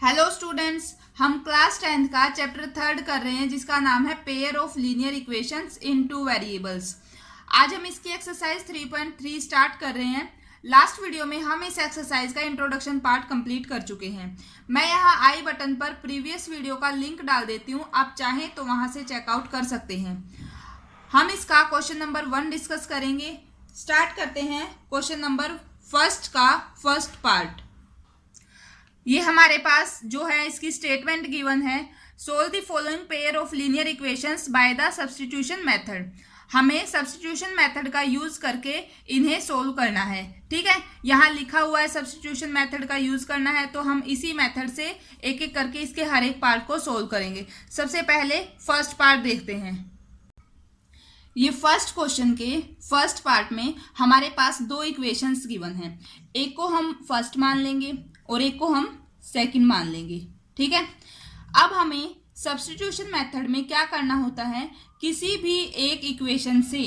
Hello students, हम class 10th का chapter 3 कर रहे हैं जिसका नाम है pair of linear equations in two variables. आज हम इसकी एक्सरसाइज 3.3 स्टार्ट कर रहे हैं। लास्ट वीडियो में हम इस एक्सरसाइज का इंट्रोडक्शन पार्ट कंप्लीट कर चुके हैं। मैं यहाँ आई बटन पर प्रीवियस वीडियो का लिंक डाल देती हूँ, आप चाहें तो वहाँ से चेकआउट कर सकते हैं। हम इसका क्वेश्चन नंबर 1 डिस्कस करेंगे। स्टार्ट करते हैं क्वेश्चन नंबर फर्स्ट का फर्स्ट पार्ट। ये हमारे पास जो है इसकी स्टेटमेंट गिवन है, solve the following pair of linear equations by the substitution method. हमें सब्स्टिट्यूशन मेथड का यूज करके इन्हें सोल्व करना है। ठीक है, यहाँ लिखा हुआ है सब्स्टिट्यूशन मेथड का यूज करना है, तो हम इसी मेथड से एक एक करके इसके हर एक पार्ट को सोल्व करेंगे। सबसे पहले फर्स्ट पार्ट देखते हैं। ये फर्स्ट क्वेश्चन के फर्स्ट पार्ट में हमारे पास दो इक्वेशंस गिवन हैं। एक को हम फर्स्ट मान लेंगे और एक को हम सेकंड मान लेंगे। ठीक है, अब हमें सब्स्टिट्यूशन मेथड में क्या करना होता है, किसी भी एक इक्वेशन से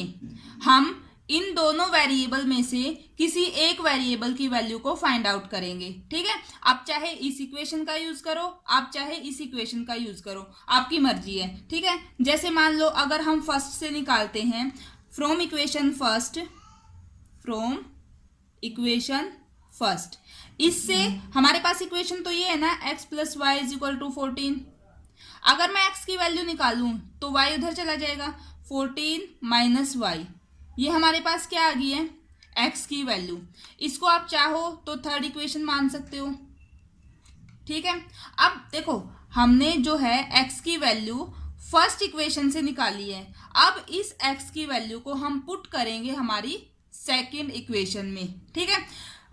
हम इन दोनों वेरिएबल में से किसी एक वेरिएबल की वैल्यू को फाइंड आउट करेंगे। ठीक है, आप चाहे इस इक्वेशन का यूज करो, आप चाहे इस इक्वेशन का यूज करो, आपकी मर्जी है। ठीक है, जैसे मान लो अगर हम फर्स्ट से निकालते हैं फ्रॉम इक्वेशन फर्स्ट, इससे हमारे पास इक्वेशन तो ये है ना, x + y = 14। अगर मैं x की वैल्यू निकालूं तो y उधर चला जाएगा, 14 - y, ये हमारे पास क्या आ गई है, x की वैल्यू। इसको आप चाहो तो थर्ड इक्वेशन मान सकते हो। ठीक है, अब देखो हमने जो है x की वैल्यू फर्स्ट इक्वेशन से निकाली है। अब इस x की वैल्यू को हम पुट करेंगे हमारी सेकंड इक्वेशन में। ठीक है,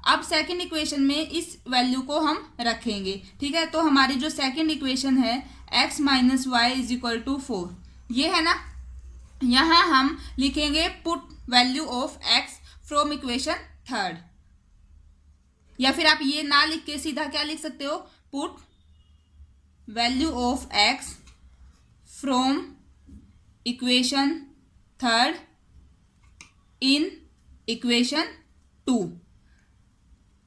अब सेकंड इक्वेशन में इस वैल्यू को हम रखेंगे। ठीक है, तो हमारी जो सेकंड इक्वेशन है x - y = 4, ये है ना। यहाँ हम लिखेंगे put value of x from equation third, या फिर आप ये ना लिख के सीधा क्या लिख सकते हो, put value of x from equation third in equation 2।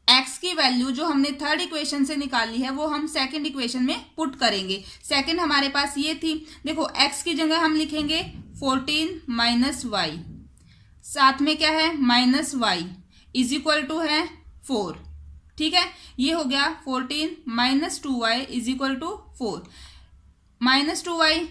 x की वैल्यू जो हमने थर्ड इक्वेशन से निकाली है वो हम सेकंड इक्वेशन में पुट करेंगे। सेकंड हमारे पास ये थी, देखो x की जगह हम लिखेंगे 14 - y, साथ में क्या है -y = है 4। ठीक है, ये हो गया 14 - 2y = 4। -2y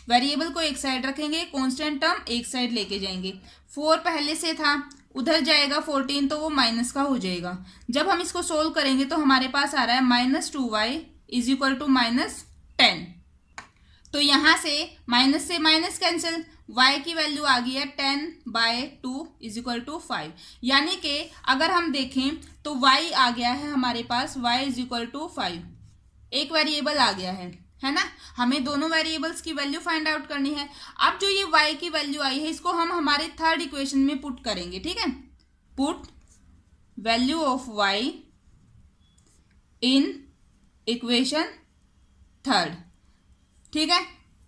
वेरिएबल को एक साइड रखेंगे, कांस्टेंट टर्म एक साइड लेके जाएंगे। 4 पहले से था, उधर जाएगा 14 तो वो माइनस का हो जाएगा। जब हम इसको सोल्व करेंगे तो हमारे पास आ रहा है -2y = -10। तो यहाँ से माइनस कैंसिल, y की वैल्यू आ गई है 10/2 = 5। यानी कि अगर हम देखें तो y आ गया है हमारे पास, y = 5, एक वेरिएबल आ गया है ना। हमें दोनों वेरिएबल्स की वैल्यू फाइंड आउट करनी है। अब जो ये y की वैल्यू आई है इसको हम हमारे थर्ड इक्वेशन में पुट करेंगे। ठीक है, put value of y in equation third. ठीक है,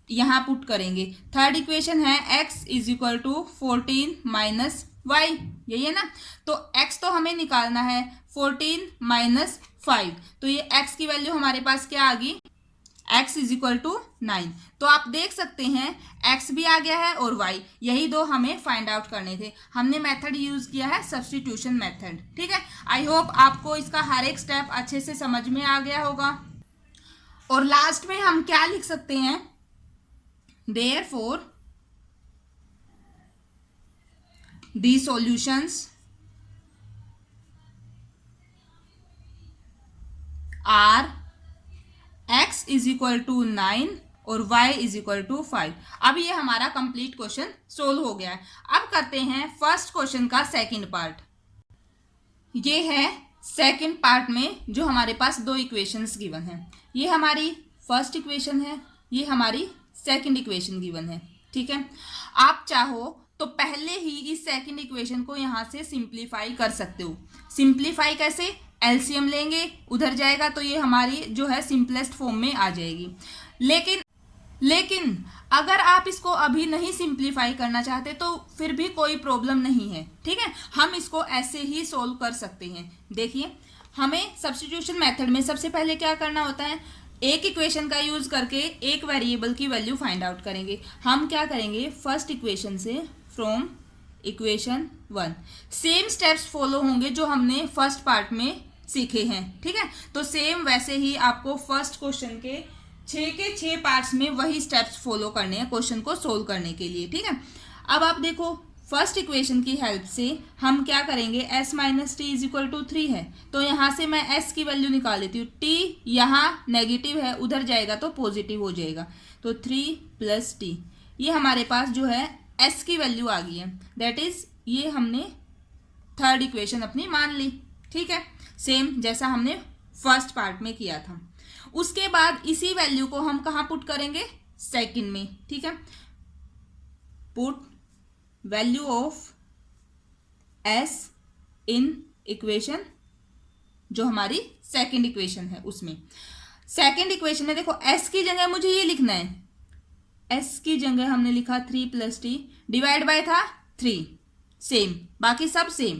यहाँ पुट करेंगे। थर्ड इक्वेशन है x = 14 - y, यही है ना। तो x तो हमें निकालना है 14 - 5, तो ये x की वैल्यू हमारे पास क्या आ गई, x = 9। तो आप देख सकते हैं x भी आ गया है और y, यही दो हमें फाइंड आउट करने थे। हमने मेथड यूज किया है सब्स्टिट्यूशन मेथड। ठीक है, आई होप आपको इसका हर एक स्टेप अच्छे से समझ में आ गया होगा। और लास्ट में हम क्या लिख सकते हैं, therefore the solutions are x = 9 और y = 5। अब ये हमारा कंप्लीट क्वेश्चन सोल्व हो गया है। अब करते हैं फर्स्ट क्वेश्चन का सेकंड पार्ट। ये है सेकंड पार्ट में जो हमारे पास दो इक्वेशंस गिवन है। ये हमारी फर्स्ट इक्वेशन है, ये हमारी सेकंड इक्वेशन गिवन है। ठीक है, आप चाहो तो पहले ही इस सेकंड इक्वेशन को यहाँ से सिंप्लीफाई कर सकते हो। सिंप्लीफाई कैसे, एलसीएम लेंगे, उधर जाएगा तो ये हमारी जो है सिंपलेस्ट फॉर्म में आ जाएगी। लेकिन अगर आप इसको अभी नहीं सिंप्लीफाई करना चाहते तो फिर भी कोई प्रॉब्लम नहीं है। ठीक है, हम इसको ऐसे ही सोल्व कर सकते हैं। देखिए हमें सब्स्टिट्यूशन मेथड में सबसे पहले क्या करना होता है, एक इक्वेशन का यूज करके एक वेरिएबल की वैल्यू फाइंड आउट करेंगे। हम क्या करेंगे, फर्स्ट इक्वेशन से from equation 1 same steps follow होंगे जो हमने फर्स्ट पार्ट में सीखे हैं, ठीक है। तो सेम वैसे ही आपको फर्स्ट क्वेश्चन के 6 पार्ट्स में वही स्टेप्स फॉलो करने हैं क्वेश्चन को सोल्व करने के लिए, ठीक है। अब आप देखो, फर्स्ट इक्वेशन की हेल्प से हम क्या करेंगे, s minus t is equal to 3 है, तो यहाँ से मैं s की वैल्यू निकाल लेती हूँ। t यहाँ नेगेटिव है, उधर जाएगा तो पॉजिटिव हो जाएगा, तो 3 प्लस टी, ये हमारे पास जो है s की वैल्यू आ गई है। दैट इज ये हमने थर्ड इक्वेशन अपनी मान ली, ठीक है, सेम जैसा हमने फर्स्ट पार्ट में किया था। उसके बाद इसी वैल्यू को हम कहाँ पुट करेंगे, सेकंड में, ठीक है। Put value of s in equation, जो हमारी सेकंड इक्वेशन है उसमें। सेकंड इक्वेशन है, देखो s की जगह मुझे ये लिखना है, s की जगह हमने लिखा 3 प्लस टी, डिवाइड बाय था 3, सेम, बाकी सब same,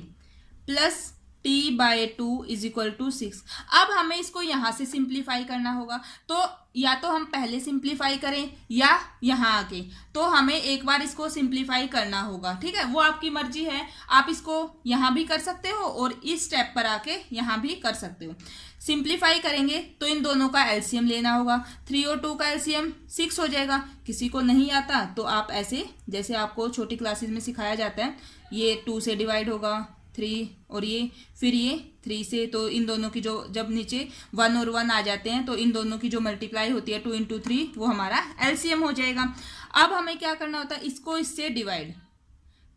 plus t by 2 is equal to 6। अब हमें इसको यहाँ से सिंप्लीफाई करना होगा, तो या तो हम पहले सिंप्लीफाई करें या यहाँ आके, तो हमें एक बार इसको सिंप्लीफाई करना होगा, ठीक है। वो आपकी मर्जी है, आप इसको यहाँ भी कर सकते हो और इस स्टेप पर आके यहाँ भी कर सकते हो। सिंप्लीफाई करेंगे तो इन दोनों का एलसीएम लेना होगा, 3 और 2 का एलसीएम 6 हो जाएगा। किसी को नहीं आता तो आप ऐसे, जैसे आपको छोटी क्लासेस में सिखाया जाता है, ये 2 से डिवाइड होगा, 3 और ये, फिर ये 3 से, तो इन दोनों की जो जब नीचे 1 और 1 आ जाते हैं तो इन दोनों की जो मल्टीप्लाई होती है 2 इंटू 3, वो हमारा एलसीएम हो जाएगा। अब हमें क्या करना होता है, इसको इससे डिवाइड,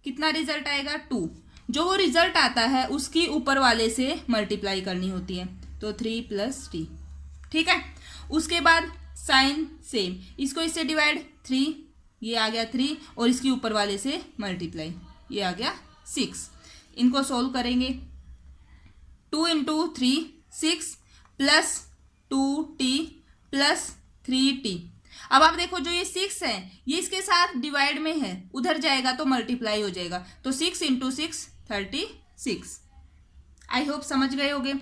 कितना रिजल्ट आएगा 2, जो वो रिजल्ट आता है उसकी ऊपर वाले से मल्टीप्लाई करनी होती है, तो 3 प्लस टी, ठीक है। उसके बाद साइन सेम, इसको इससे डिवाइड 3, ये आ गया 3 और इसकी ऊपर वाले से मल्टीप्लाई, ये आ गया 6। इनको सोल्व करेंगे, 2 into 3 6 plus 2t plus 3t। अब आप देखो, जो ये 6 है ये इसके साथ डिवाइड में है, उधर जाएगा तो मल्टीप्लाई हो जाएगा, तो 6 इंटू 6 36। आई होप समझ गए होगे।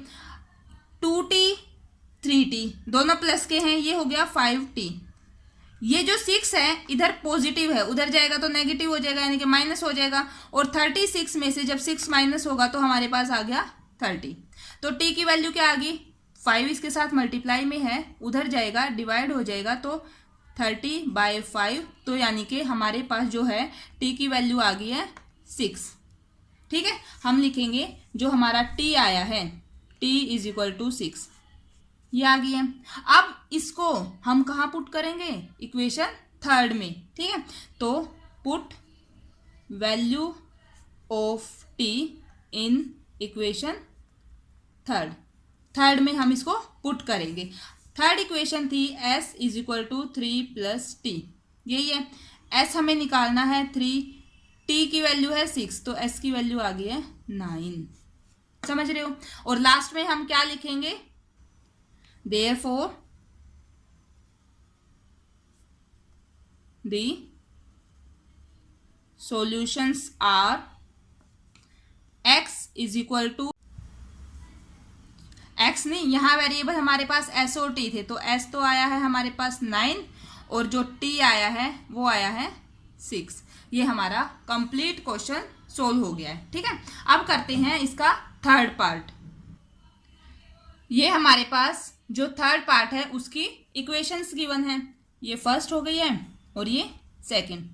2t 3t दोनों प्लस के हैं, ये हो गया 5t। ये जो 6 है इधर पॉजिटिव है, उधर जाएगा तो नेगेटिव हो जाएगा, यानी कि माइनस हो जाएगा, और 36 में से जब 6 माइनस होगा तो हमारे पास आ गया 30। तो t की वैल्यू क्या आ गई, 5 इसके साथ मल्टीप्लाई में है, उधर जाएगा डिवाइड हो जाएगा, तो 30/5, तो यानी कि हमारे पास जो है t की वैल्यू आ गई है 6, ठीक है। हम लिखेंगे जो हमारा t आया है, t इज इक्वल टू 6, ये आ गई है। अब इसको हम कहाँ पुट करेंगे, इक्वेशन थर्ड में, ठीक है। तो put value of t in equation third में हम इसको पुट करेंगे। थर्ड इक्वेशन थी s is equal to 3 plus t, यही है। s हमें निकालना है 3, t की वैल्यू है 6, तो s की वैल्यू आ गई है 9, समझ रहे हो। और लास्ट में हम क्या लिखेंगे, therefore the solutions are x is equal to, x नहीं, यहाँ वेरिएबल हमारे पास s और t थे, तो s तो आया है हमारे पास 9 और जो t आया है वो आया है 6। ये हमारा कंप्लीट क्वेश्चन सोल्व हो गया है, ठीक है। अब करते हैं इसका थर्ड पार्ट। ये हमारे पास जो थर्ड पार्ट है उसकी इक्वेशंस गिवन है, ये फर्स्ट हो गई है और ये सेकंड।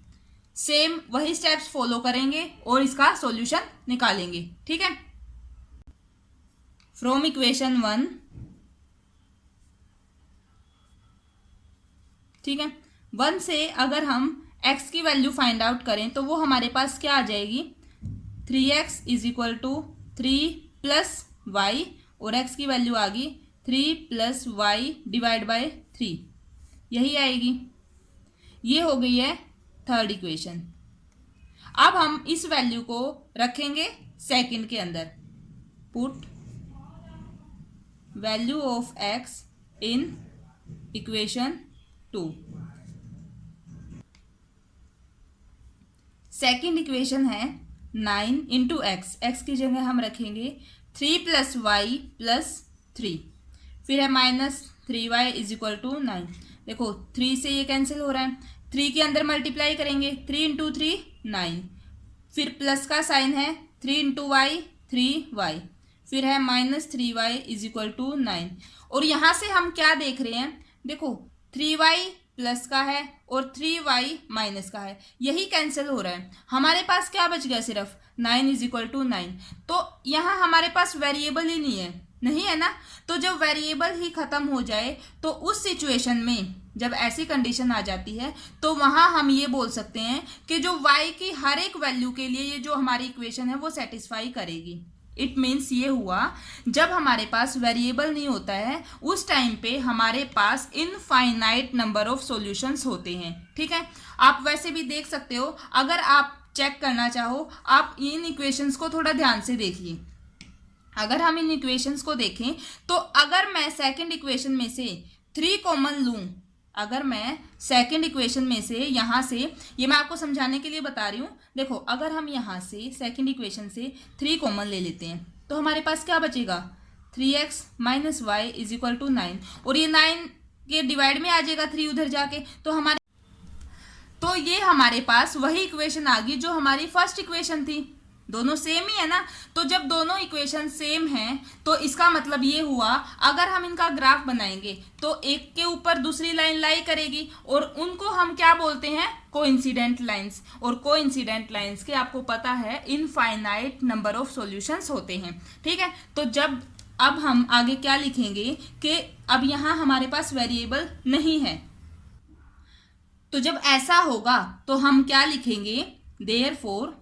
सेम वही स्टेप्स फॉलो करेंगे और इसका सॉल्यूशन निकालेंगे, ठीक है। फ्रॉम इक्वेशन 1, ठीक है, 1 से अगर हम x की वैल्यू फाइंड आउट करें तो वो हमारे पास क्या आ जाएगी, 3x is equal to 3 plus y, और x की वैल्यू आ गई 3 प्लस वाई डिवाइड बाय 3, यही आएगी। ये हो गई है थर्ड इक्वेशन। अब हम इस वैल्यू को रखेंगे सेकंड के अंदर, put value of x in equation 2। Second equation है 9 इंटू एक्स, एक्स की जगह हम रखेंगे 3 + y + 3, फिर है -3y = 9। देखो 3 से ये कैंसिल हो रहा है, 3 के अंदर मल्टीप्लाई करेंगे, 3 × 3 9, फिर प्लस का साइन है, 3 × y 3y, फिर है -3y = 9। और यहाँ से हम क्या देख रहे हैं, देखो 3y प्लस का है और 3y माइनस का है, यही कैंसिल हो रहा है। हमारे पास क्या बच गया, सिर्फ 9 = 9। तो यहाँ हमारे पास वेरिएबल ही नहीं है ना। तो जब वेरिएबल ही खत्म हो जाए तो उस सिचुएशन में जब ऐसी कंडीशन आ जाती है तो वहां हम ये बोल सकते हैं कि जो y की हर एक वैल्यू के लिए ये जो हमारी इक्वेशन है वो सेटिस्फाई करेगी। इट मीन्स ये हुआ, जब हमारे पास वेरिएबल नहीं होता है उस टाइम पे हमारे पास इनफाइनाइट नंबर ऑफ सॉल्यूशंस होते हैं। ठीक है, आप वैसे भी देख सकते हो, अगर आप चेक करना चाहो आप इन इक्वेशंस को थोड़ा ध्यान से देखिए। अगर हम इन इक्वेशंस को देखें तो अगर मैं सेकंड इक्वेशन में से 3 कॉमन लूं, अगर मैं सेकंड इक्वेशन में से यहाँ से, ये मैं आपको समझाने के लिए बता रही हूँ, देखो अगर हम यहाँ से सेकंड इक्वेशन से 3 कॉमन ले लेते हैं तो हमारे पास क्या बचेगा, 3x - y = 9, और ये 9 के डिवाइड में आ जाएगा 3 उधर जाके, तो ये हमारे पास वही इक्वेशन आ गई जो हमारी फर्स्ट इक्वेशन थी। दोनों सेम ही है ना। तो जब दोनों इक्वेशन सेम हैं तो इसका मतलब ये हुआ, अगर हम इनका ग्राफ बनाएंगे तो एक के ऊपर दूसरी लाइन लाई करेगी और उनको हम क्या बोलते हैं, कोइंसिडेंट लाइंस। और कोइंसिडेंट लाइंस के आपको पता है इनफाइनाइट नंबर ऑफ सॉल्यूशंस होते हैं। ठीक है, तो जब अब हम आगे क्या लिखेंगे कि अब यहाँ हमारे पास वेरिएबल नहीं है, तो जब ऐसा होगा तो हम क्या लिखेंगे, देयरफॉर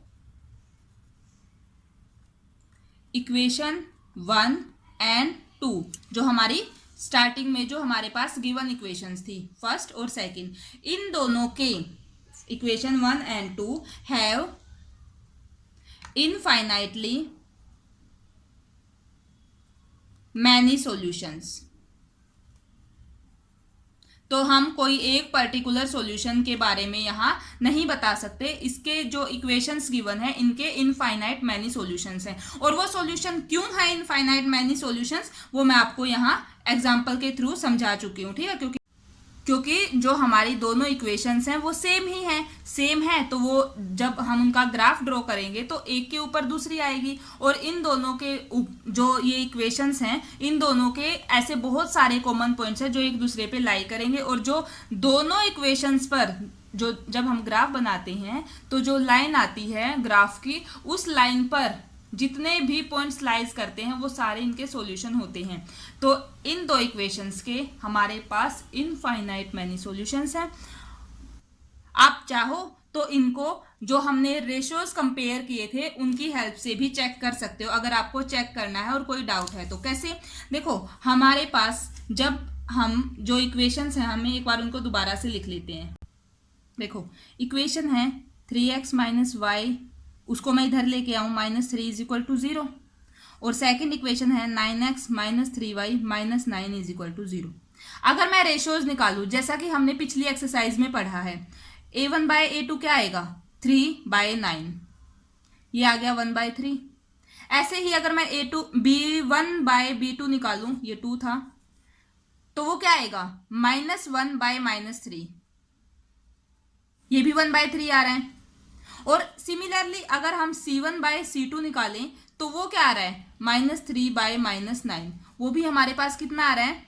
इक्वेशन 1 और 2, जो हमारी स्टार्टिंग में जो हमारे पास गिवन इक्वेशंस थी फर्स्ट और सेकंड, इन दोनों के इक्वेशन 1 और 2 हैव इनफाइनाइटली मैनी सॉल्यूशंस। तो हम कोई एक पर्टिकुलर सॉल्यूशन के बारे में यहाँ नहीं बता सकते, इसके जो इक्वेशंस गिवन है इनके इनफाइनाइट मैनी सॉल्यूशंस हैं। और वो सॉल्यूशन क्यों है इनफाइनाइट मैनी सॉल्यूशंस, वो मैं आपको यहाँ एग्जांपल के थ्रू समझा चुकी हूँ। ठीक है, क्योंकि जो हमारी दोनों इक्वेशंस हैं वो सेम है तो वो जब हम उनका ग्राफ ड्रॉ करेंगे तो एक के ऊपर दूसरी आएगी, और इन दोनों के जो ये इक्वेशंस हैं इन दोनों के ऐसे बहुत सारे कॉमन पॉइंट्स हैं जो एक दूसरे पे लाई करेंगे, और जो दोनों इक्वेशंस पर जो जब हम ग्राफ बनाते हैं तो जो लाइन आती है ग्राफ की, उस लाइन पर जितने भी पॉइंट्स लाइज करते हैं वो सारे इनके सॉल्यूशन होते हैं। तो इन दो इक्वेशंस के हमारे पास इनफाइनाइट मैनी सॉल्यूशंस हैं। आप चाहो तो इनको जो हमने रेशियोज कंपेयर किए थे उनकी हेल्प से भी चेक कर सकते हो, अगर आपको चेक करना है और कोई डाउट है तो। कैसे, देखो हमारे पास जब हम जो इक्वेशंस हैं हमें एक बार उनको दोबारा से लिख लेते हैं। देखो इक्वेशन है 3x - y, उसको मैं इधर लेके आऊँ -3 = 0, और सेकंड इक्वेशन है 9x - 3y - 9 = 0। अगर मैं रेशियोज निकालूं जैसा कि हमने पिछली एक्सरसाइज में पढ़ा है, a1/a2 क्या आएगा, 3/9, ये आ गया 1/3। ऐसे ही अगर मैं b1/b2 निकालूं, ये 2 था, तो वो क्या आएगा, -1/-3, ये भी 1/3 आ रहा है। और सिमिलरली अगर हम c1/c2 निकालें तो वो क्या आ रहा है, -3/-9, वो भी हमारे पास कितना आ रहा है,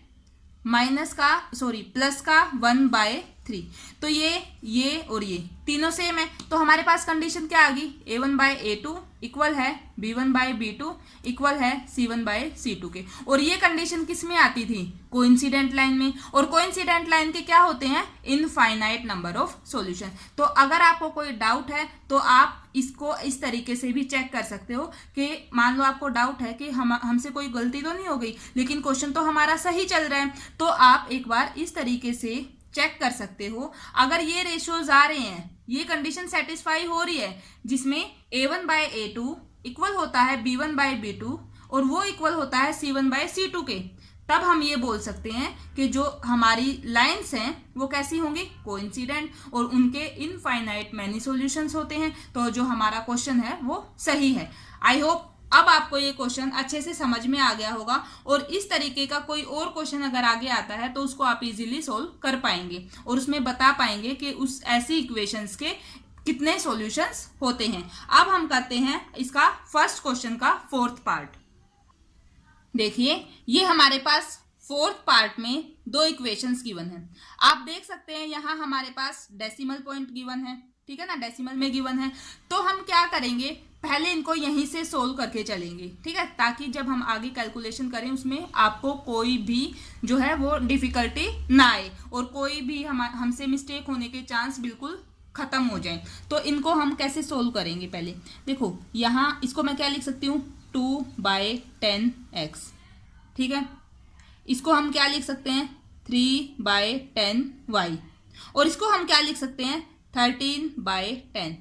प्लस का 1/3। तो ये और ये तीनों सेम है, तो हमारे पास कंडीशन क्या आ गई, a1/a2 इक्वल है b1/b2 इक्वल है c1/c2 के। और ये कंडीशन किस में आती थी, कोइंसिडेंट लाइन में, और कोइंसिडेंट लाइन के क्या होते हैं, इनफाइनाइट नंबर ऑफ सॉल्यूशन। तो अगर आपको कोई डाउट है तो आप इसको इस तरीके से भी चेक कर सकते हो कि मान लो आपको डाउट है कि हमसे कोई गलती तो नहीं हो गई, लेकिन क्वेश्चन तो हमारा सही चल रहा है, तो आप एक बार इस तरीके से चेक कर सकते हो। अगर ये रेशियोज आ रहे हैं, ये कंडीशन सेटिस्फाई हो रही है जिसमें a1/a2 इक्वल होता है b1/b2 और वो इक्वल होता है c1/c2 के, तब हम ये बोल सकते हैं कि जो हमारी लाइंस हैं वो कैसी होंगी, कोइंसिडेंट, और उनके इनफाइनाइट मैनी सॉल्यूशंस होते हैं। तो जो हमारा क्वेश्चन है वो सही है। आई होप अब आपको ये क्वेश्चन अच्छे से समझ में आ गया होगा और इस तरीके का कोई और क्वेश्चन अगर आगे आता है तो उसको आप इजीली सोल्व कर पाएंगे और उसमें बता पाएंगे कि उस ऐसी इक्वेशंस के कितने सॉल्यूशंस होते हैं। अब हम करते हैं इसका फर्स्ट क्वेश्चन का फोर्थ पार्ट। देखिए ये हमारे पास फोर्थ पार्ट में दो इक्वेशंस गिवन है। आप देख सकते हैं यहाँ हमारे पास डेसिमल पॉइंट गिवन है, ठीक है ना, डेसिमल में गिवन है। तो हम क्या करेंगे, पहले इनको यहीं से सोल्व करके चलेंगे, ठीक है, ताकि जब हम आगे कैलकुलेशन करें उसमें आपको कोई भी जो है वो डिफिकल्टी ना आए और कोई भी हमसे मिस्टेक होने के चांस बिल्कुल खत्म हो जाए। तो इनको हम कैसे सोल्व करेंगे, पहले देखो यहाँ इसको मैं क्या लिख सकती हूँ, 2/10x, ठीक है। इसको हम क्या लिख सकते हैं, 3/10y और इसको हम क्या लिख सकते हैं, 13/10।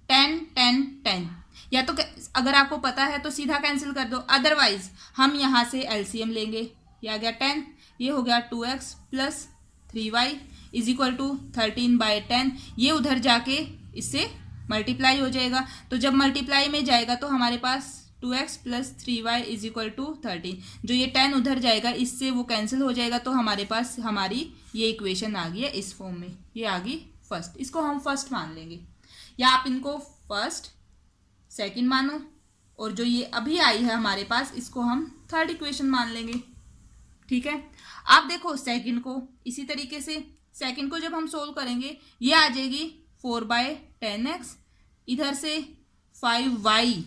10 10 10 या तो अगर आपको पता है तो सीधा कैंसिल कर दो, अदरवाइज हम यहाँ से एलसीएम लेंगे। ये आ गया 10, ये हो गया 2x plus 3y is equal to 13/10। ये उधर जाके इससे मल्टीप्लाई हो जाएगा, तो जब मल्टीप्लाई में जाएगा तो हमारे पास 2x plus 3y is equal to 13। जो ये 10 उधर जाएगा इससे वो कैंसिल हो जाएगा, तो हमारे पास हमारी ये इक्वेशन आ गई है इस फॉर्म में। ये आ गई फर्स्ट, इसको हम फर्स्ट मान लेंगे या आप इनको फर्स्ट सेकंड मानो और जो ये अभी आई है हमारे पास इसको हम थर्ड इक्वेशन मान लेंगे, ठीक है। आप देखो सेकंड को इसी तरीके से, सेकंड को जब हम सोल्व करेंगे ये आ जाएगी 4/10x, इधर से 5y,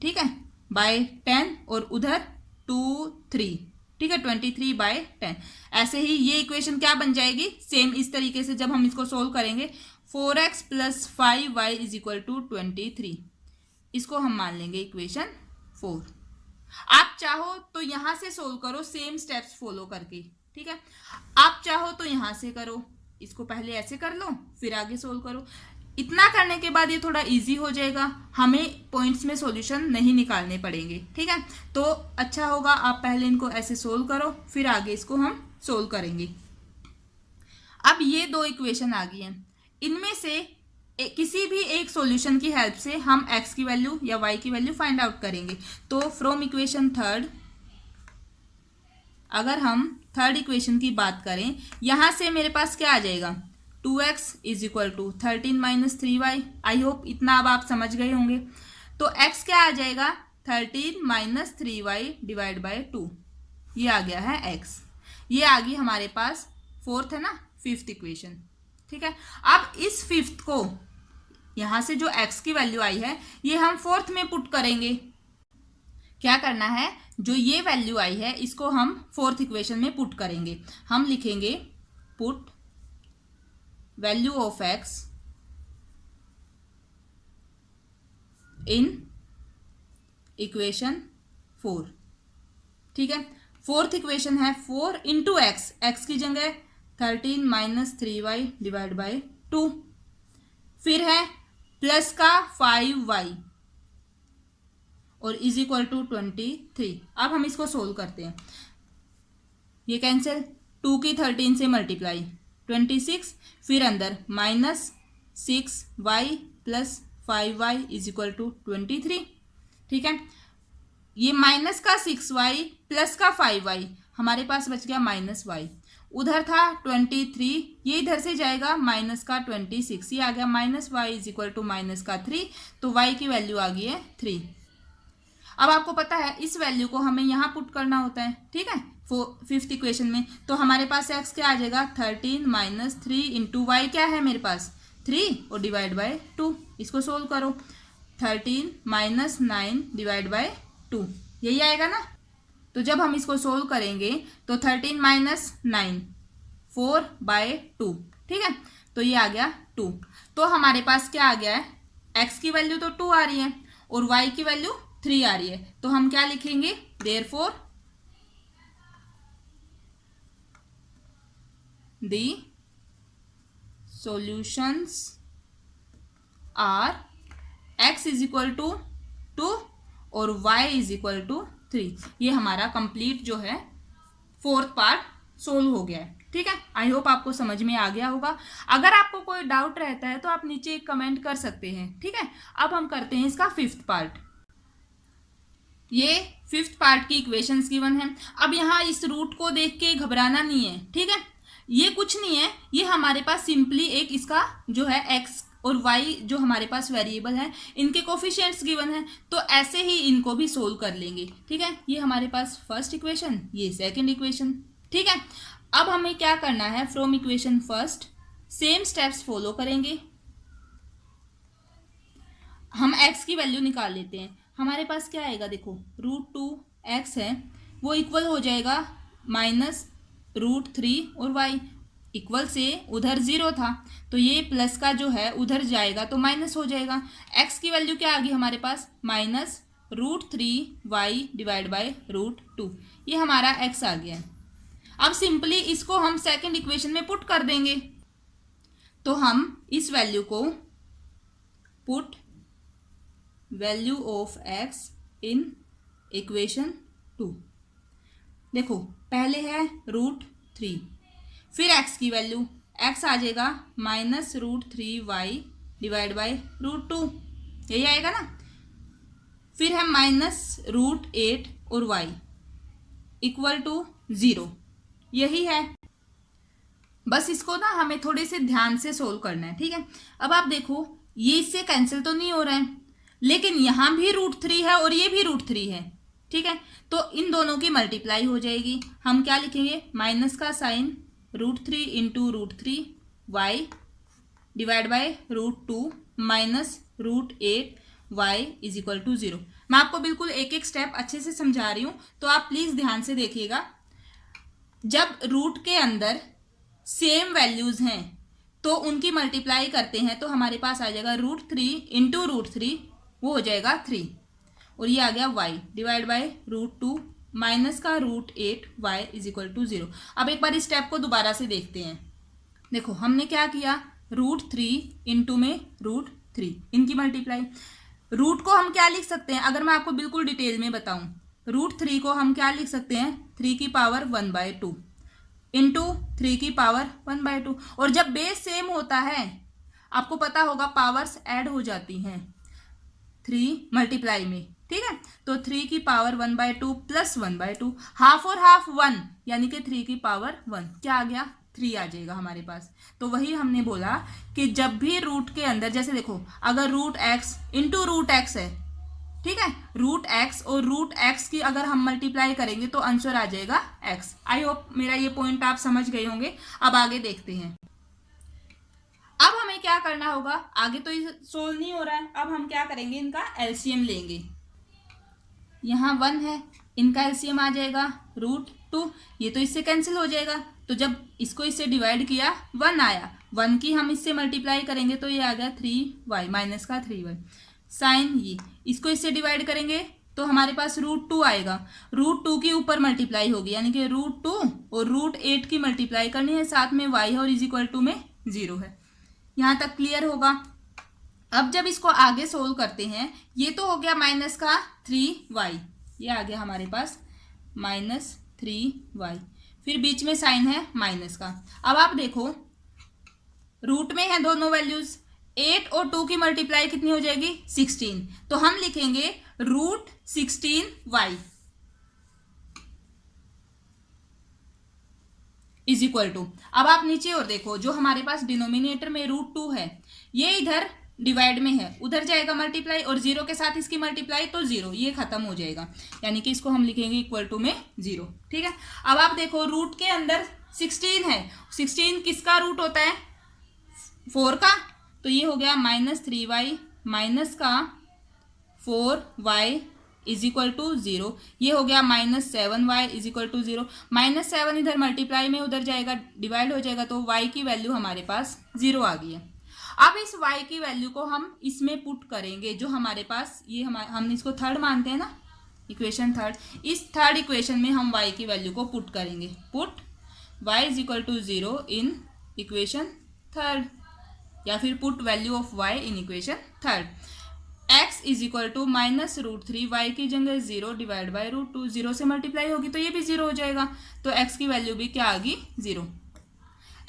ठीक है, बाय 10 और उधर 2 3, ठीक है, 23/10। ऐसे ही ये इक्वेशन क्या बन जाएगी, सेम इस तरीके से जब हम इसको सोल्व करेंगे 4x plus 5y is equal to 23। इसको हम मान लेंगे इक्वेशन 4। आप चाहो तो यहां से सोल्व करो सेम स्टेप्स फॉलो करके, ठीक है। आप चाहो तो यहां से करो, इसको पहले ऐसे कर लो फिर आगे सोल्व करो। इतना करने के बाद ये थोड़ा इजी हो जाएगा, हमें पॉइंट्स में सॉल्यूशन नहीं निकालने पड़ेंगे, ठीक है। तो अच्छा होगा आप पहले इनको ऐसे सोल्व करो फिर आगे इसको हम सोल्व करेंगे। अब ये दो इक्वेशन आ गई हैं, इनमें से किसी भी एक सॉल्यूशन की हेल्प से हम x की वैल्यू या y की वैल्यू फाइंड आउट करेंगे। तो फ्रॉम इक्वेशन थर्ड, अगर हम थर्ड इक्वेशन की बात करें, यहां से मेरे पास क्या आ जाएगा, 2x is equal to 13 minus 3y। I hope इतना अब आप समझ गए होंगे। तो x क्या आ जाएगा, 13 माइनस 3y डिवाइड बाय 2। ये आ गया है x। ये आ गई हमारे पास फोर्थ है ना, फिफ्थ इक्वेशन, ठीक है। अब इस फिफ्थ को यहां से जो x की वैल्यू आई है ये हम फोर्थ में पुट करेंगे। क्या करना है, जो ये वैल्यू आई है इसको हम फोर्थ इक्वेशन में पुट करेंगे। हम लिखेंगे put value of x in equation 4, ठीक है। फोर्थ इक्वेशन है 4 इंटू एक्स, एक्स की जगह 13 माइनस 3y डिवाइड बाय 2, फिर है प्लस का 5y और इज इक्वल टू 23। अब हम इसको सोल्व करते हैं, ये कैंसिल, 2 की 13 से मल्टीप्लाई 26, फिर अंदर minus 6y plus 5y is equal to 23, ठीक है। ये माइनस का 6y प्लस का 5y हमारे पास बच गया माइनस y, उधर था 23, ये इधर से जाएगा माइनस का 26, ये आ गया minus y is equal to minus का 3, तो y की वैल्यू आ गई है 3। अब आपको पता है इस वैल्यू को हमें यहाँ पुट करना होता है, ठीक है, फिफ्थ इक्वेशन में। तो हमारे पास x क्या आ जाएगा, 13 माइनस 3 इंटू वाई क्या है मेरे पास 3 और डिवाइड बाय 2। इसको सोल्व करो, 13 माइनस 9 डिवाइड बाय 2, यही आएगा ना। तो जब हम इसको सोल्व करेंगे तो 13 माइनस 9 4/2, ठीक है, तो ये आ गया 2। तो हमारे पास क्या आ गया है, x की वैल्यू तो 2 आ रही है और y की वैल्यू 3 आ रही है। तो हम क्या लिखेंगे, therefore the solutions are x is equal to 2 और y इज इक्वल टू 3। ये हमारा कंप्लीट जो है फोर्थ पार्ट सोल्व हो गया है, ठीक है। आई होप आपको समझ में आ गया होगा। अगर आपको कोई डाउट रहता है तो आप नीचे एक कमेंट कर सकते हैं, ठीक है। अब हम करते हैं इसका फिफ्थ पार्ट। ये फिफ्थ पार्ट की इक्वेशंस गिवन है। अब यहाँ इस रूट को देख के घबराना नहीं है, ठीक है। ये कुछ नहीं है, ये हमारे पास सिंपली एक इसका जो है एक्स और वाई जो हमारे पास वेरिएबल है, इनके कोफिशिएंट्स गिवन है, तो ऐसे ही इनको भी सोल्व कर लेंगे, ठीक है। ये हमारे पास फर्स्ट इक्वेशन, ये सेकंड इक्वेशन, ठीक है। अब हमें क्या करना है, from equation first sem steps follow करेंगे। हम x की वैल्यू निकाल लेते हैं। हमारे पास क्या आएगा, देखो √2x है, वो इक्वल हो जाएगा -√3 और y इक्वल से उधर 0 था, तो ये प्लस का जो है उधर जाएगा तो माइनस हो जाएगा। x की वैल्यू क्या आ गई हमारे पास, -√3y डिवाइड बाय √2, ये हमारा x आ गया है। अब सिंपली इसको हम सेकंड इक्वेशन में पुट कर देंगे, तो हम इस वैल्यू को put value of x in equation 2। देखो पहले है √3, फिर x की वैल्यू, x आ जाएगा -√3y डिवाइड बाय √2, यही आएगा ना। फिर है -√8 और y इक्वल टू 0, यही है। बस इसको ना हमें थोड़े से ध्यान से सोल्व करना है, ठीक है। अब आप देखो ये इससे कैंसिल तो नहीं हो रहा है, लेकिन यहाँ भी √3 है और ये भी √3 है, ठीक है। तो इन दोनों की मल्टीप्लाई हो जाएगी। हम क्या लिखेंगे, माइनस का sign √3 into √3 y divide by √2 minus √8 y is equal to 0। मैं आपको बिल्कुल एक एक स्टेप अच्छे से समझा रही हूँ, तो आप प्लीज़ ध्यान से देखिएगा। जब रूट के अंदर सेम वैल्यूज़ हैं तो उनकी मल्टीप्लाई करते हैं, तो हमारे पास आ जाएगा √3 इंटू √3, वो हो जाएगा 3, और ये आ गया y डिवाइड बाय √2 माइनस का √8 y इज इक्वल टू 0। अब एक बार इस स्टेप को दोबारा से देखते हैं। देखो हमने क्या किया, √3 इंटू में √3, इनकी मल्टीप्लाई। रूट को हम क्या लिख सकते हैं, अगर मैं आपको बिल्कुल डिटेल में बताऊं, √3 को हम क्या लिख सकते हैं, 3 की पावर 1/2 इंटू 3 की पावर 1/2। और जब बेस सेम होता है, आपको पता होगा पावर्स ऐड हो जाती हैं 3 मल्टीप्लाई में, ठीक है। तो 3 की पावर 1/2 प्लस 1/2, हाफ और हाफ 1, यानी कि 3 की पावर 1, क्या आ गया, 3 आ जाएगा हमारे पास। तो वही हमने बोला कि जब भी रूट के अंदर, जैसे देखो अगर √x इंटू √x है, ठीक है, √x और √x की अगर हम मल्टीप्लाई करेंगे तो आंसर आ जाएगा x। आई होप मेरा ये पॉइंट आप समझ गए होंगे। अब आगे देखते हैं। अब हमें क्या करना होगा, आगे तो ये सोल्व नहीं हो रहा है, अब हम क्या करेंगे, इनका एलसीएम लेंगे। यहाँ 1 है, इनका एलसीएम आ जाएगा √2, ये तो इससे कैंसिल हो जाएगा। तो जब इसको इससे डिवाइड किया 1 आया, 1 की हम इससे मल्टीप्लाई करेंगे तो ये आ गया 3y माइनस का 3y साइन, ये इसको इससे डिवाइड करेंगे तो हमारे पास √2 आएगा, √2 की ऊपर मल्टीप्लाई होगी, यानी कि √2 और √8 की मल्टीप्लाई करनी है, साथ में y है और इज इक्वल टू में 0 है। यहाँ तक क्लियर होगा। अब जब इसको आगे सोल्व करते हैं, ये तो हो गया माइनस का 3y, ये आ गया हमारे पास -3y, फिर बीच में साइन है माइनस का। अब आप देखो रूट में है दोनों वैल्यूज, 8 और 2 की मल्टीप्लाई कितनी हो जाएगी, 16, तो हम लिखेंगे √16y इज इक्वल टू। अब आप नीचे और देखो, जो हमारे पास डिनोमिनेटर में √2 है, ये इधर डिवाइड में है, उधर जाएगा मल्टीप्लाई, और 0 के साथ इसकी मल्टीप्लाई तो 0, ये खत्म हो जाएगा, यानी कि इसको हम लिखेंगे इक्वल टू में 0, ठीक है। अब आप देखो रूट के अंदर 16 है, 16 किसका रूट होता है, 4 का, तो ये हो गया -3y माइनस का 4y इज इक्वल टू 0, ये हो गया -7y इज इक्वल टू 0, -7 इधर मल्टीप्लाई में उधर जाएगा, डिवाइड हो जाएगा, तो y की वैल्यू हमारे पास 0 आ गई है। अब इस y की वैल्यू को हम इसमें पुट करेंगे, जो हमारे पास ये हम इसको थर्ड मानते हैं ना, इक्वेशन थर्ड, इस थर्ड इक्वेशन में हम y की वैल्यू को पुट करेंगे, put y is equal to 0 in equation third, या फिर put value of y in equation third. x is equal to -√3, y की जगह 0 डिवाइड बाय √2, 0 से मल्टीप्लाई होगी तो ये भी 0 हो जाएगा, तो x की वैल्यू भी क्या आ गई, 0,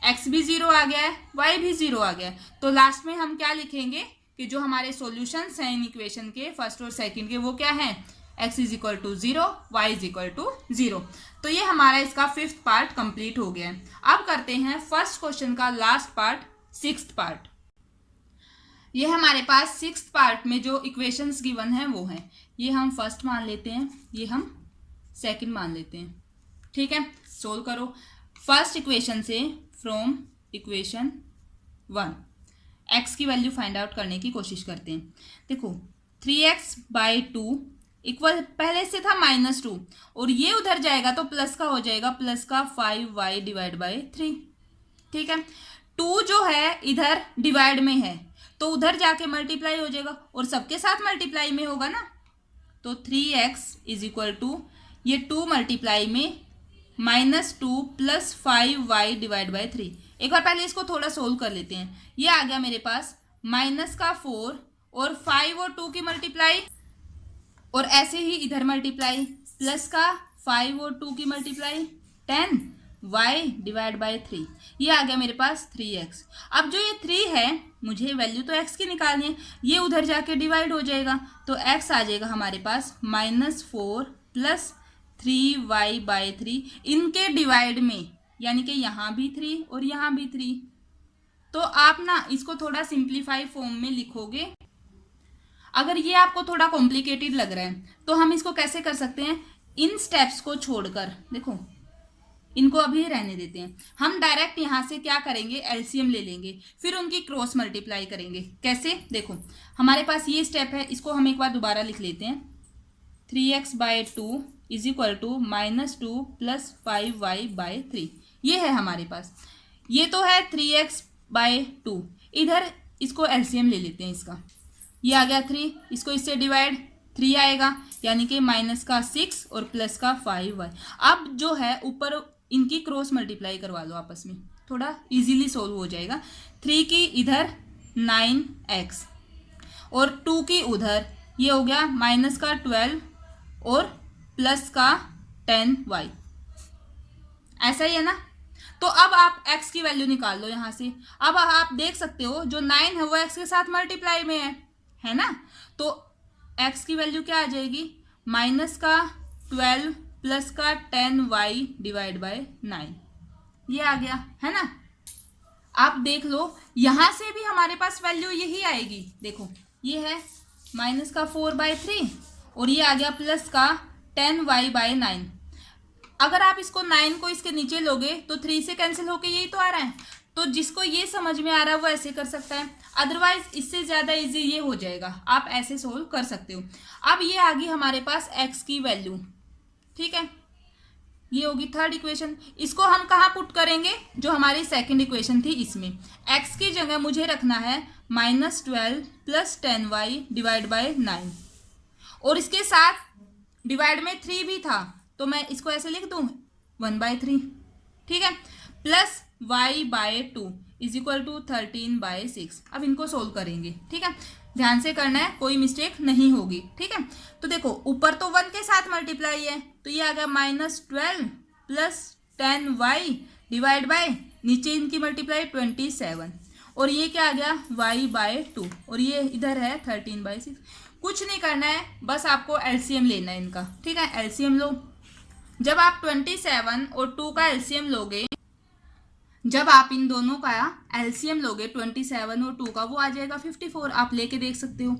x भी 0 आ गया है, y भी 0 आ गया है। तो लास्ट में हम क्या लिखेंगे कि जो हमारे सॉल्यूशंस हैं इन इक्वेशन के फर्स्ट और सेकंड के, वो क्या है, x is equal to 0, y is equal to 0। तो ये हमारा इसका 5th पार्ट कंप्लीट हो गया है। अब करते हैं फर्स्ट क्वेश्चन का लास्ट पार्ट, 6th पार्ट। ये हमारे पास 6th पार्ट में जो इक्वेशंस गिवन है वो है, ये हम फर्स्ट मान लेते हैं, ये हम सेकंड मान लेते हैं। ठीक है, सोल्व करो। फर्स्ट इक्वेशन से फ्रॉम इक्वेशन 1 x की वैल्यू फाइंड आउट करने की कोशिश करते हैं। देखो 3x/2 इक्वल पहले से था -2 और ये उधर जाएगा तो प्लस का हो जाएगा, प्लस का 5y डिवाइड बाई 3। ठीक है, 2 जो है इधर डिवाइड में है तो उधर जाके मल्टीप्लाई हो जाएगा और सबके साथ मल्टीप्लाई में होगा ना, तो 3x इज इक्वल टू ये 2 मल्टीप्लाई में -2 प्लस 5y डिवाइड बाई 3। एक बार पहले इसको थोड़ा सोल्व कर लेते हैं। ये आ गया मेरे पास -4 और 5 और 2 की मल्टीप्लाई और ऐसे ही इधर मल्टीप्लाई, प्लस का 5 और 2 की मल्टीप्लाई 10y डिवाइड बाई 3। ये आ गया मेरे पास 3x। अब जो ये 3 है मुझे वैल्यू तो x की निकालनी है, ये उधर जाके डिवाइड हो जाएगा तो x आ जाएगा हमारे पास -4 प्लस 3y बाई 3 इनके डिवाइड में, यानी कि यहाँ भी 3 और यहाँ भी 3। तो आप ना इसको थोड़ा सिंप्लीफाई फॉर्म में लिखोगे। अगर ये आपको थोड़ा कॉम्प्लिकेटेड लग रहा है तो हम इसको कैसे कर सकते हैं, इन स्टेप्स को छोड़कर, देखो इनको अभी रहने देते हैं, हम डायरेक्ट यहाँ से क्या करेंगे, एलसीएम ले लेंगे, फिर उनकी क्रॉस मल्टीप्लाई करेंगे। कैसे, देखो हमारे पास ये स्टेप है, इसको हम एक बार दोबारा लिख लेते हैं। 3x/2 is equal to -2 plus 5y by 3। ये है हमारे पास, ये तो है 3x/2, इधर इसको एलसीएम ले लेते हैं इसका। ये आ गया 3, इसको इससे डिवाइड 3 आएगा, यानी कि माइनस का 6 और प्लस का 5y। अब जो है ऊपर इनकी क्रॉस मल्टीप्लाई करवा लो आपस में, थोड़ा इजीली सोल्व हो जाएगा। 3 की इधर 9x और 2 की उधर, ये हो गया माइनस का 12 और प्लस का 10y। ऐसा ही है ना। तो अब आप x की वैल्यू निकाल लो यहाँ से। अब आप देख सकते हो जो 9 है वो x के साथ मल्टीप्लाई में है ना, तो x की वैल्यू क्या आ जाएगी, माइनस का 12 प्लस का 10y डिवाइड बाय 9। ये आ गया है ना। आप देख लो यहाँ से भी हमारे पास वैल्यू यही आएगी। देखो ये है माइनस का 4/3 और ये आ गया प्लस का 10y बाय 9। अगर आप इसको 9 को इसके नीचे लोगे तो 3 से कैंसिल होके यही तो आ रहा है। तो जिसको ये समझ में आ रहा है वो ऐसे कर सकता है, अदरवाइज इससे ज़्यादा इजी ये हो जाएगा, आप ऐसे सोल्व कर सकते हो। अब ये आ गई हमारे पास x की वैल्यू। ठीक है, ये होगी थर्ड इक्वेशन। इसको हम कहाँ पुट करेंगे, जो हमारी सेकंड इक्वेशन थी इसमें। x की जगह मुझे रखना है -12 प्लस 10y डिवाइड बाय 9 और इसके साथ डिवाइड में 3 भी था तो मैं इसको ऐसे लिख दूँ 1/3। ठीक है, plus y by 2 is equal to 13/6। अब इनको सोल्व करेंगे। ठीक है, ध्यान से करना है, कोई मिस्टेक नहीं होगी। ठीक है, तो देखो ऊपर तो 1 के साथ मल्टीप्लाई है तो ये आ गया -12 प्लस 10y डिवाइड बाय, नीचे इनकी मल्टीप्लाई 27 और ये क्या आ गया y बाय 2 और ये इधर है 13/6। कुछ नहीं करना है, बस आपको एलसीएम लेना है इनका। ठीक है, एलसीएम लो। जब आप 27 और 2 का एलसीएम लोगे, जब आप इन दोनों का एलसीएम लोगे 27 और 2 का, वो आ जाएगा 54। आप लेके देख सकते हो।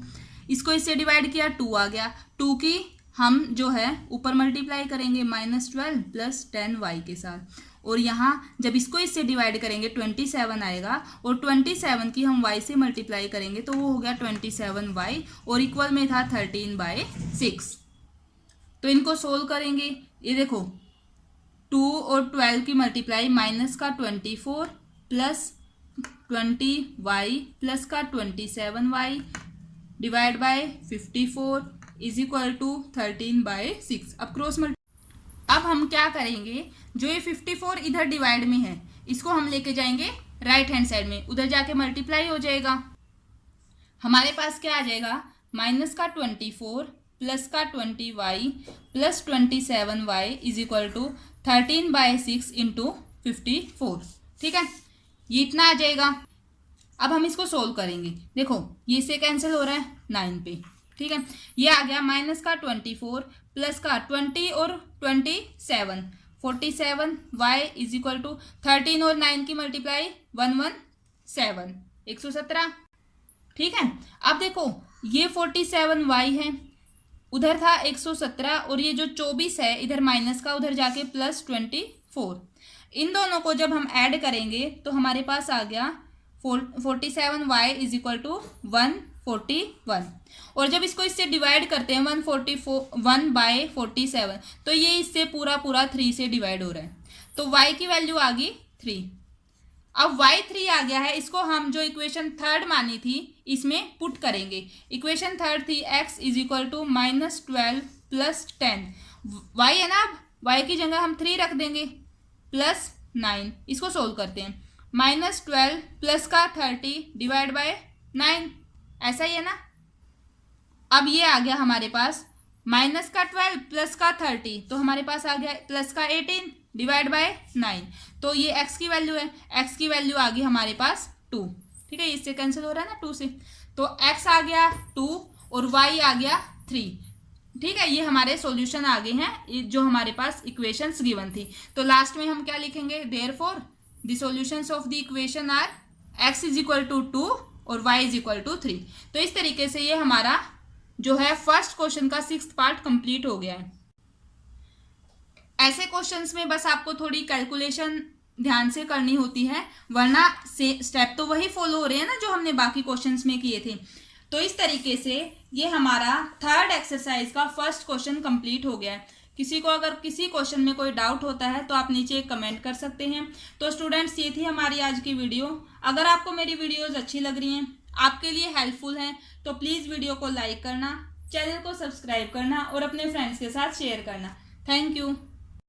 इसको इससे डिवाइड किया 2 आ गया, 2 की हम जो है ऊपर मल्टीप्लाई करेंगे -12 प्लस 10y के साथ और यहाँ जब इसको इससे डिवाइड करेंगे 27 आएगा और 27 की हम y से मल्टीप्लाई करेंगे तो वो हो गया 27y और इक्वल में था 13/6। तो इनको सोल्व करेंगे। ये देखो 2 और 12 की मल्टीप्लाई माइनस का 24 प्लस 20y प्लस का 27y divide by 54 is equal to 13/6। अब क्रॉस अब हम क्या करेंगे, जो ये 54 इधर डिवाइड में है इसको हम लेके जाएंगे राइट हैंड साइड में, उधर जाके मल्टीप्लाई हो जाएगा। हमारे पास क्या आ जाएगा, माइनस का 24 प्लस का 20y plus 27y is equal to 13/6 into 54। ठीक है, ये इतना आ जाएगा। अब हम इसको सोल्व करेंगे। देखो ये से कैंसिल हो रहा है 9 पे। ठीक है, ये आ गया माइनस का 24 प्लस का 20 और 27 47 y इज इक्वल टू 13 और 9 की मल्टीप्लाई 117 117। ठीक है, अब देखो ये 47 y है, उधर था 117 और ये जो 24 है इधर माइनस का, उधर जाके प्लस 24। इन दोनों को जब हम ऐड करेंगे तो हमारे पास आ गया 47 y इज इक्वल टू 141। और जब इसको इससे डिवाइड करते हैं 1/47 तो ये इससे पूरा 3 से डिवाइड हो रहा है, तो y की वैल्यू आ गई 3। अब y3 आ गया है, इसको हम जो इक्वेशन थर्ड मानी थी इसमें पुट करेंगे। इक्वेशन थर्ड थी x is equal to -12 plus 10, y है ना, अब y की जगह हम 3 रख देंगे प्लस 9। इसको सोल्व करते हैं, -12 प्लस का 30 डिवाइड बाय 9, ऐसा ही है ना। अब ये आ गया हमारे पास माइनस का 12 प्लस का 30, तो हमारे पास आ गया प्लस का 18 डिवाइड बाय 9, तो ये x की वैल्यू है, x की वैल्यू आ गई हमारे पास 2। ठीक है, इससे कैंसिल हो रहा है ना 2 से, तो x आ गया 2 और y आ गया 3। ठीक है, ये हमारे सॉल्यूशन आ गए हैं जो हमारे पास इक्वेशंस गिवन थी। तो लास्ट में हम क्या लिखेंगे, therefore the solutions of the equation are x is equal to 2 और y इज इक्वल टू 3। तो इस तरीके से ये हमारा जो है फर्स्ट क्वेश्चन का 6th पार्ट कंप्लीट हो गया है। ऐसे क्वेश्चंस में बस आपको थोड़ी कैलकुलेशन ध्यान से करनी होती है, वरना से स्टेप तो वही फॉलो हो रहे हैं ना जो हमने बाकी क्वेश्चंस में किए थे। तो इस तरीके से ये हमारा थर्ड एक्सरसाइज का फर्स्ट क्वेश्चन कंप्लीट हो गया है। किसी को अगर किसी क्वेश्चन में कोई डाउट होता है तो आप नीचे कमेंट कर सकते हैं। तो स्टूडेंट्स, ये थी हमारी आज की वीडियो। अगर आपको मेरी वीडियोज अच्छी लग रही हैं, आपके लिए हेल्पफुल हैं, तो प्लीज़ वीडियो को लाइक करना, चैनल को सब्सक्राइब करना और अपने फ्रेंड्स के साथ शेयर करना। Thank you.